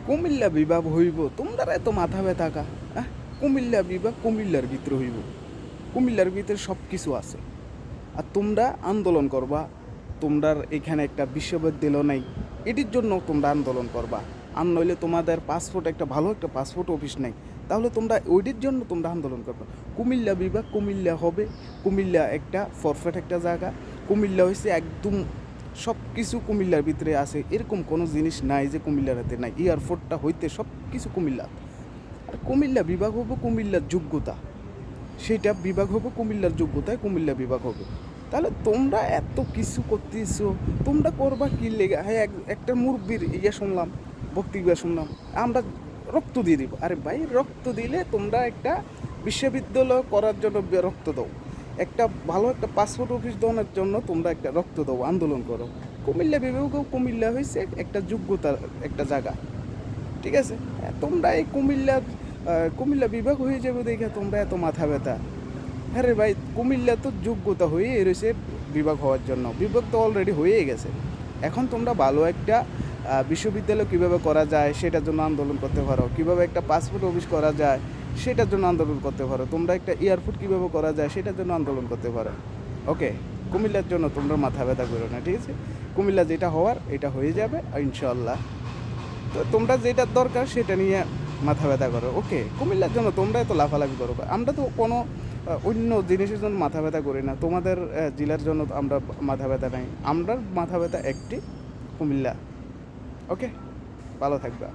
কুমিল্লা বিভাগ হইব তোমরা এত মাথা ব্যথা কা? কুমিল্লা বিভাগ কুমিল্লার ভিতরে হইব, কুমিল্লার ভিতরে সব কিছু আছে। আর তোমরা আন্দোলন করবা, তোমরার এখানে একটা বিশ্ববিদ্যালয় নাই, এটির জন্য তোমরা আন্দোলন করবা। আর নইলে তোমাদের পাসপোর্ট একটা ভালো একটা পাসপোর্ট অফিস নেই, তাহলে তোমরা ওইটির জন্য তোমরা আন্দোলন করবা। কুমিল্লা বিভাগ কুমিল্লা হবে, কুমিল্লা একটা ফরফেট একটা জায়গা। কুমিল্লা হয়েছে একদম সব কিছু কুমিল্লার ভিতরে আছে, এরকম কোনো জিনিস নাই যে কুমিল্লার হাতে নাই। এয়ারপোর্টটা হইতে সব কিছু কুমিল্লা। আর কুমিল্লা বিভাগ হবে কুমিল্লার যোগ্যতা, সেইটা বিভাগ হবে কুমিল্লার যোগ্যতায় কুমিল্লা বিভাগ হবে। তাহলে তোমরা এত কিছু করতেছো, তোমরা করবা কি লেগে? হ্যাঁ, একটা মুরব্বির ইয়ে শুনলাম, বক্তব্য শুনলাম, আমরা রক্ত দিয়ে দিব। আরে ভাই, রক্ত দিলে তোমরা একটা বিশ্ববিদ্যালয় করার জন্য রক্ত দাও, একটা ভালো একটা পাসপোর্ট অফিস দেওয়ার জন্য তোমরা একটা রক্ত দাও, আন্দোলন করো। কুমিল্লা বিভাগও কুমিল্লা হয়েছে একটা যোগ্যতার একটা জায়গা, ঠিক আছে? তোমরা এই কুমিল্লা বিভাগ হয়ে যাবে দেখে তোমরা এত মাথা ব্যথা। হ্যাঁ রে ভাই, কুমিল্লা তো যোগ্যতা হয়ে রয়েছে বিভাগ হওয়ার জন্য, বিভাগ তো অলরেডি হয়েই গেছে। এখন তোমরা ভালো একটা বিশ্ববিদ্যালয় কীভাবে করা যায় সেটার জন্য আন্দোলন করতে পারো, কীভাবে একটা পাসপোর্ট অফিস করা যায় সেটার জন্য আন্দোলন করতে পারো, তোমরা একটা এয়ারপোর্ট কীভাবে করা যায় সেটার জন্য আন্দোলন করতে পারো। ওকে, কুমিল্লার জন্য তোমরা মাথা ব্যথা করো না, ঠিক আছে? কুমিল্লা যেটা হওয়ার এটা হয়ে যাবে ইনশাল্লাহ। তো তোমরা যেটার দরকার সেটা নিয়ে মাথা ব্যথা করো। ওকে, কুমিল্লার জন্য তোমরা এত লাফালাফি করো, আমরা তো কোনো অন্য জিনিসের জন্য মাথা ব্যথা করি না। তোমাদের জেলার জন্য আমরা মাথা ব্যথা নাই, আমরা মাথা ব্যথা একটি কুমিল্লা। ওকে, ভালো থাকবা।